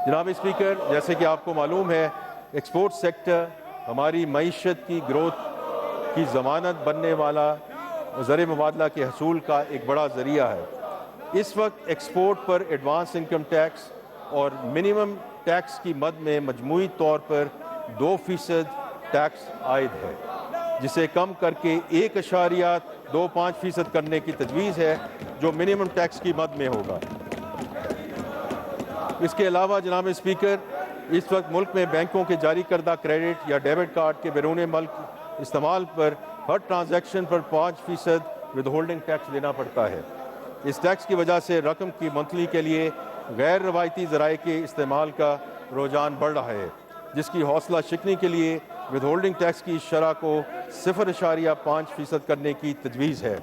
جناب اسپیکر، جیسے کہ آپ کو معلوم ہے، ایکسپورٹ سیکٹر ہماری معیشت کی گروتھ کی ضمانت بننے والا زر مبادلہ کے حصول کا ایک بڑا ذریعہ ہے۔ اس وقت ایکسپورٹ پر ایڈوانس انکم ٹیکس اور منیمم ٹیکس کی مد میں مجموعی طور پر 2% ٹیکس عائد ہے، جسے کم کر کے 1.25% کرنے کی تجویز ہے، جو منیمم ٹیکس کی مد میں ہوگا۔ اس کے علاوہ جناب اسپیکر، اس وقت ملک میں بینکوں کے جاری کردہ کریڈٹ یا ڈیبٹ کارڈ کے بیرون ملک استعمال پر ہر ٹرانزیکشن پر 5% ود ہولڈنگ ٹیکس دینا پڑتا ہے۔ اس ٹیکس کی وجہ سے رقم کی منتقلی کے لیے غیر روایتی ذرائع کے استعمال کا رجحان بڑھ رہا ہے، جس کی حوصلہ شکنی کے لیے ود ہولڈنگ ٹیکس کی شرح کو 0.5% کرنے کی تجویز ہے،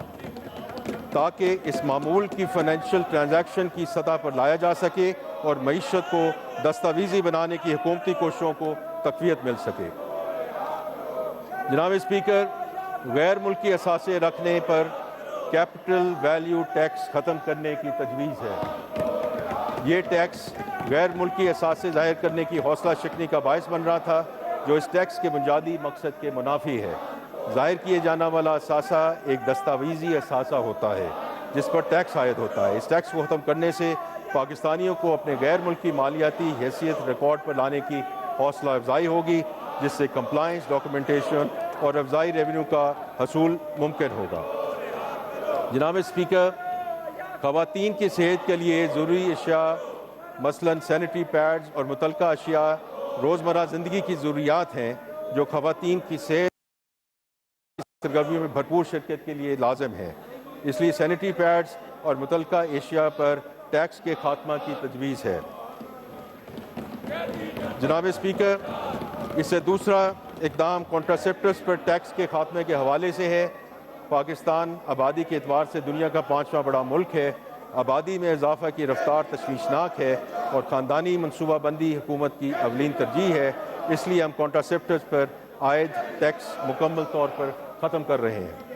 تاکہ اس معمول کی فائنینشیل ٹرانزیکشن کی سطح پر لایا جا سکے اور معیشت کو دستاویزی بنانے کی حکومتی کوششوں کو تقویت مل سکے۔ جناب اسپیکر، غیر ملکی اثاثے رکھنے پر کیپٹل ویلیو ٹیکس ختم کرنے کی تجویز ہے۔ یہ ٹیکس غیر ملکی اثاثے ظاہر کرنے کی حوصلہ شکنی کا باعث بن رہا تھا، جو اس ٹیکس کے بنیادی مقصد کے منافی ہے۔ ظاہر کیے جانا والا اثاثہ ایک دستاویزی اثاثہ ہوتا ہے جس پر ٹیکس عائد ہوتا ہے۔ اس ٹیکس کو ختم کرنے سے پاکستانیوں کو اپنے غیر ملکی مالیاتی حیثیت ریکارڈ پر لانے کی حوصلہ افزائی ہوگی، جس سے کمپلائنس، ڈاکومنٹیشن اور افزائی ریونیو کا حصول ممکن ہوگا۔ جناب اسپیکر، خواتین کی صحت کے لیے ضروری اشیاء مثلاً سینیٹری پیڈز اور متعلقہ اشیاء روزمرہ زندگی کی ضروریات ہیں، جو خواتین کی صحت سرگرمیوں میں بھرپور شرکت کے لیے لازم ہے۔ اس لیے سینیٹری پیڈز اور متعلقہ اشیاء پر ٹیکس کے خاتمہ کی تجویز ہے۔ جناب اسپیکر، اس سے دوسرا اقدام کانٹراسیپٹوس پر ٹیکس کے خاتمے کے حوالے سے ہے۔ پاکستان آبادی کے اعتبار سے دنیا کا 5واں بڑا ملک ہے۔ آبادی میں اضافہ کی رفتار تشویشناک ہے اور خاندانی منصوبہ بندی حکومت کی اولین ترجیح ہے۔ اس لیے ہم کانٹراسیپٹوس پر عائد ٹیکس مکمل طور پر ختم کر رہے ہیں۔